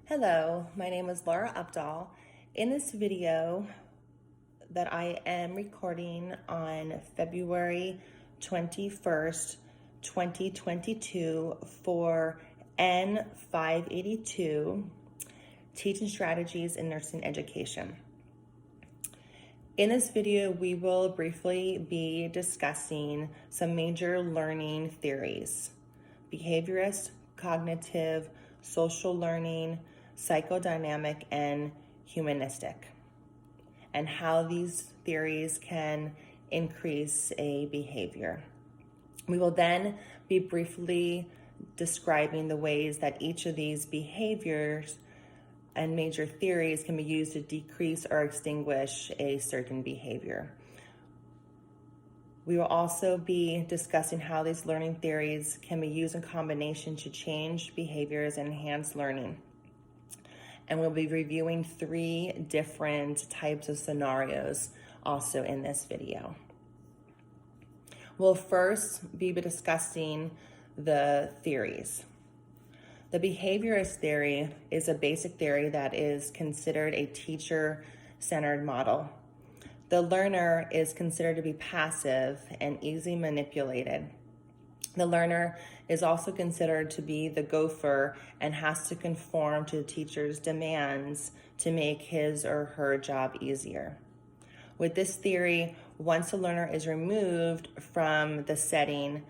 Hello, my name is Lopdahl. In this video that I am recording on February 21st, 2022 for N582, Teaching Strategies in Nursing Education. In this video, we will briefly be discussing some major learning theories: behaviorist, cognitive, social learning, psychodynamic, and humanistic, and how these theories can increase a behavior. We will then be briefly describing the ways that each of these behaviors and major theories can be used to decrease or extinguish a certain behavior. We will also be discussing how these learning theories can be used in combination to change behaviors and enhance learning. And we'll be reviewing 3 different types of scenarios also in this video. We'll first be discussing the theories. The behaviorist theory is a basic theory that is considered a teacher-centered model. The learner is considered to be passive and easily manipulated. The learner is also considered to be the gopher and has to conform to the teacher's demands to make his or her job easier. With this theory, once the learner is removed from the setting,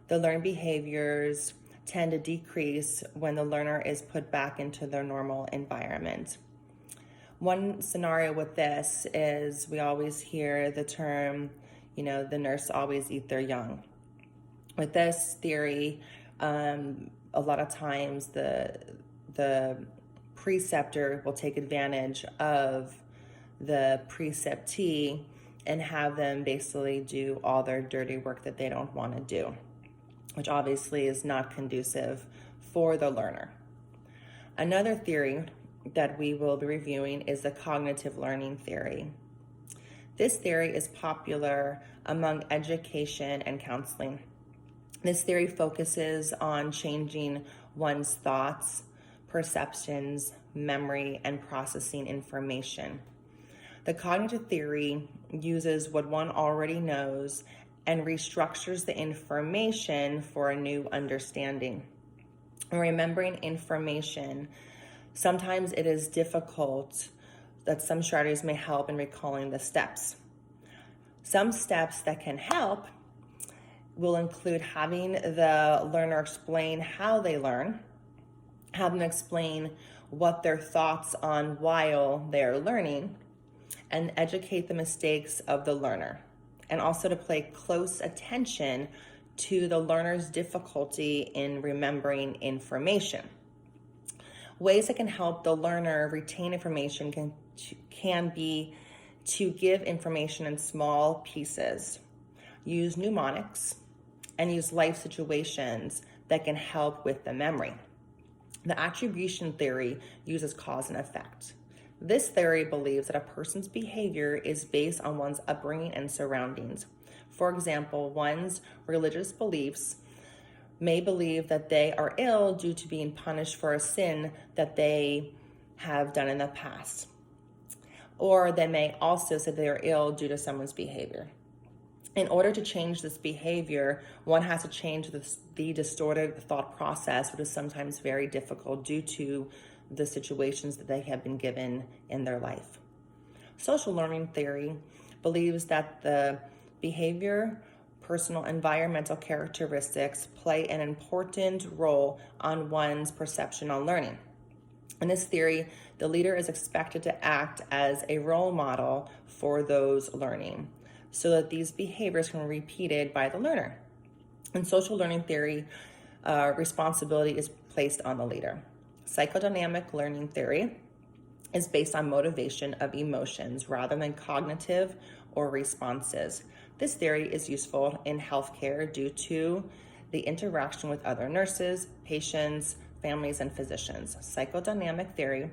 the learned behaviors tend to decrease when the learner is put back into their normal environment. One scenario with this is we always hear the term, the nurse always eat their young. With this theory, a lot of times the preceptor will take advantage of the preceptee and have them basically do all their dirty work that they don't want to do, which obviously is not conducive for the learner. Another theory that we will be reviewing is the cognitive learning theory. This theory is popular among education and counseling. This theory focuses on changing one's thoughts, perceptions, memory, and processing information. The cognitive theory uses what one already knows and restructures the information for a new understanding. Remembering information, sometimes it is difficult that some strategies may help in recalling the steps. Some steps that can help will include having the learner explain how they learn, have them explain what their thoughts on while they're learning, and educate the mistakes of the learner, and also to pay close attention to the learner's difficulty in remembering information. Ways that can help the learner retain information can be to give information in small pieces, use mnemonics, and use life situations that can help with the memory. The attribution theory uses cause and effect. This theory believes that a person's behavior is based on one's upbringing and surroundings. For example, one's religious beliefs may believe that they are ill due to being punished for a sin that they have done in the past. Or they may also say they are ill due to someone's behavior. In order to change this behavior, one has to change the distorted thought process, which is sometimes very difficult due to the situations that they have been given in their life. Social learning theory believes that the behavior, personal environmental characteristics play an important role on one's perception on learning. In this theory, the leader is expected to act as a role model for those learning, so that these behaviors can be repeated by the learner. In social learning theory, responsibility is placed on the leader. Psychodynamic learning theory is based on motivation of emotions rather than cognitive or responses. This theory is useful in healthcare due to the interaction with other nurses, patients, families, and physicians. Psychodynamic theory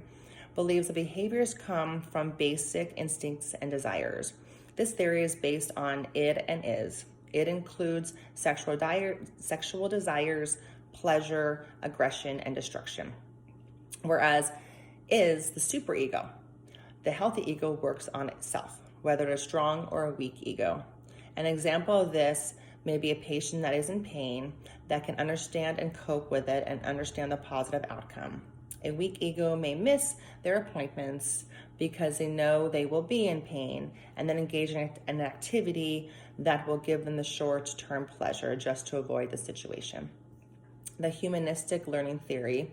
believes that behaviors come from basic instincts and desires. This theory is based on id and is. It includes sexual desires, pleasure, aggression, and destruction. Whereas is the superego. The healthy ego works on itself, whether it's a strong or a weak ego. An example of this may be a patient that is in pain that can understand and cope with it and understand the positive outcome. A weak ego may miss their appointments because they know they will be in pain and then engage in an activity that will give them the short-term pleasure just to avoid the situation. The humanistic learning theory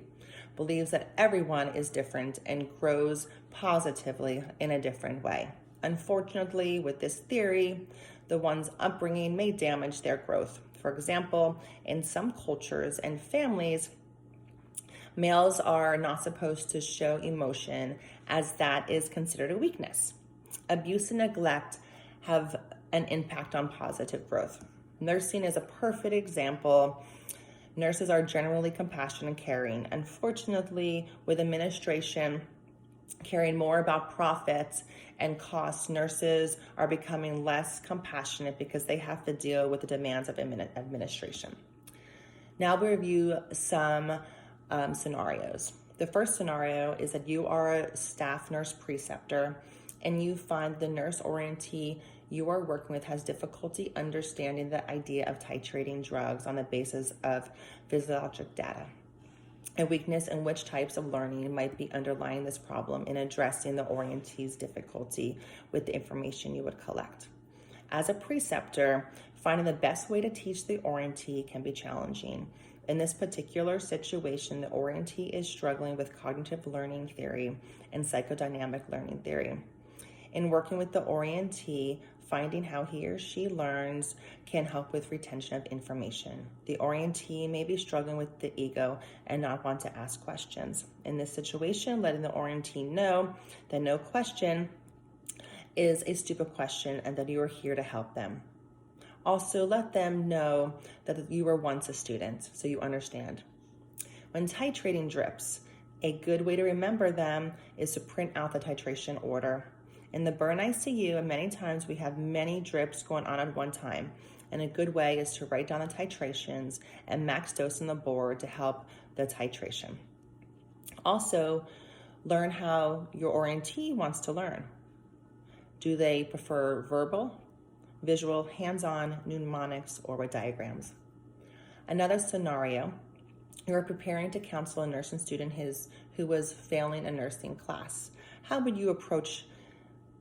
believes that everyone is different and grows positively in a different way. Unfortunately, with this theory, the one's upbringing may damage their growth. For example, in some cultures and families, males are not supposed to show emotion as that is considered a weakness. Abuse and neglect have an impact on positive growth. Nursing is a perfect example. Nurses are generally compassionate and caring. Unfortunately, with administration caring more about profits and costs, nurses are becoming less compassionate because they have to deal with the demands of administration. Now we review some scenarios. The first scenario is that you are a staff nurse preceptor and you find the nurse orientee you are working with has difficulty understanding the idea of titrating drugs on the basis of physiologic data. A weakness in which types of learning might be underlying this problem in addressing the orientee's difficulty with the information you would collect. As a preceptor, finding the best way to teach the orientee can be challenging. In this particular situation, the orientee is struggling with cognitive learning theory and psychodynamic learning theory. In working with the orientee, finding how he or she learns can help with retention of information. The orientee may be struggling with the ego and not want to ask questions. In this situation, letting the orientee know that no question is a stupid question and that you are here to help them. Also, let them know that you were once a student, so you understand. When titrating drips, a good way to remember them is to print out the titration order. In the burn ICU, many times we have many drips going on at one time, and a good way is to write down the titrations and max dose on the board to help the titration. Also, learn how your orientee wants to learn. Do they prefer verbal, visual, hands-on, mnemonics, or with diagrams? Another scenario, you are preparing to counsel a nursing student who was failing a nursing class. How would you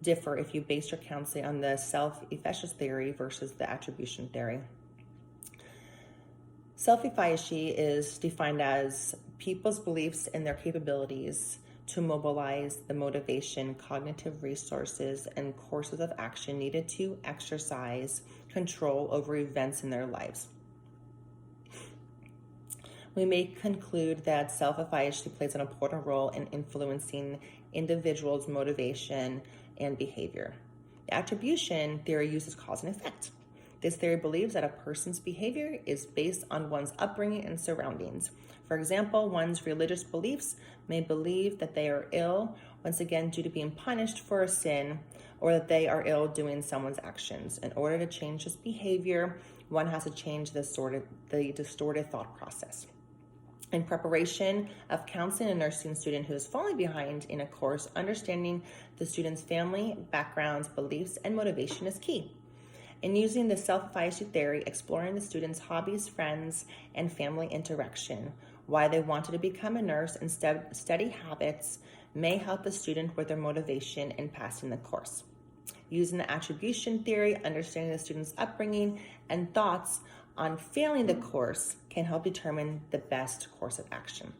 differ if you based your counseling on the self-efficacy theory versus the attribution theory? Self-efficacy is defined as people's beliefs in their capabilities to mobilize the motivation, cognitive resources, and courses of action needed to exercise control over events in their lives. We may conclude that self-efficacy plays an important role in influencing individuals' motivation and behavior. The attribution theory uses cause and effect. This theory believes that a person's behavior is based on one's upbringing and surroundings. For example, one's religious beliefs may believe that they are ill, once again due to being punished for a sin, or that they are ill doing someone's actions. In order to change this behavior, one has to change the distorted thought process. In preparation of counseling a nursing student who is falling behind in a course, understanding the student's family, backgrounds, beliefs, and motivation is key. In using the self-efficacy theory, exploring the student's hobbies, friends, and family interaction, why they wanted to become a nurse, and study habits may help the student with their motivation in passing the course. Using the attribution theory, understanding the student's upbringing and thoughts on failing the course can help determine the best course of action.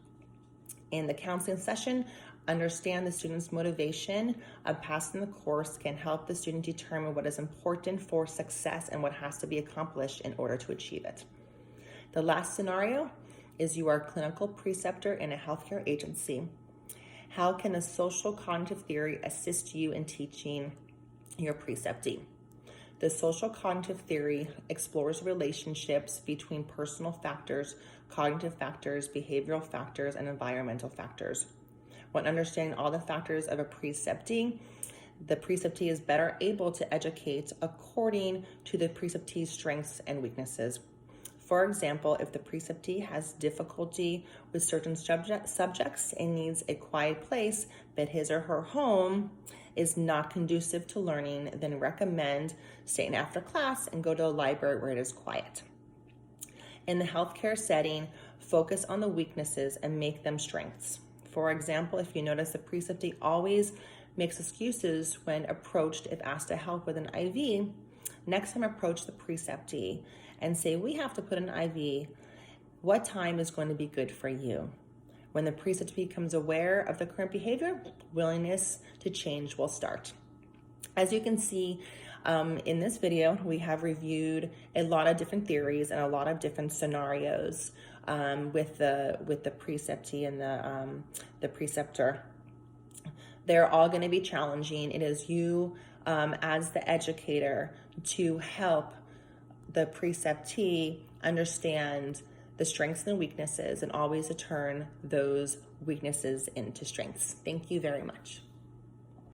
In the counseling session, understand the student's motivation of passing the course can help the student determine what is important for success and what has to be accomplished in order to achieve it. The last scenario is you are a clinical preceptor in a healthcare agency. How can a social cognitive theory assist you in teaching your preceptee? The social cognitive theory explores relationships between personal factors, cognitive factors, behavioral factors, and environmental factors. When understanding all the factors of a preceptee, the preceptee is better able to educate according to the preceptee's strengths and weaknesses. For example, if the preceptee has difficulty with certain subjects and needs a quiet place, but his or her home is not conducive to learning, then recommend staying after class and go to a library where it is quiet. In the healthcare setting, focus on the weaknesses and make them strengths. For example, if you notice the preceptee always makes excuses when approached if asked to help with an IV, next time approach the preceptee and say, we have to put an IV. What time is going to be good for you? When the preceptee becomes aware of the current behavior, willingness to change will start. As you can see in this video, we have reviewed a lot of different theories and a lot of different scenarios with the preceptee and the preceptor. They're all going to be challenging. It is you as the educator to help the preceptee understand the strengths and weaknesses and always to turn those weaknesses into strengths. Thank you very much.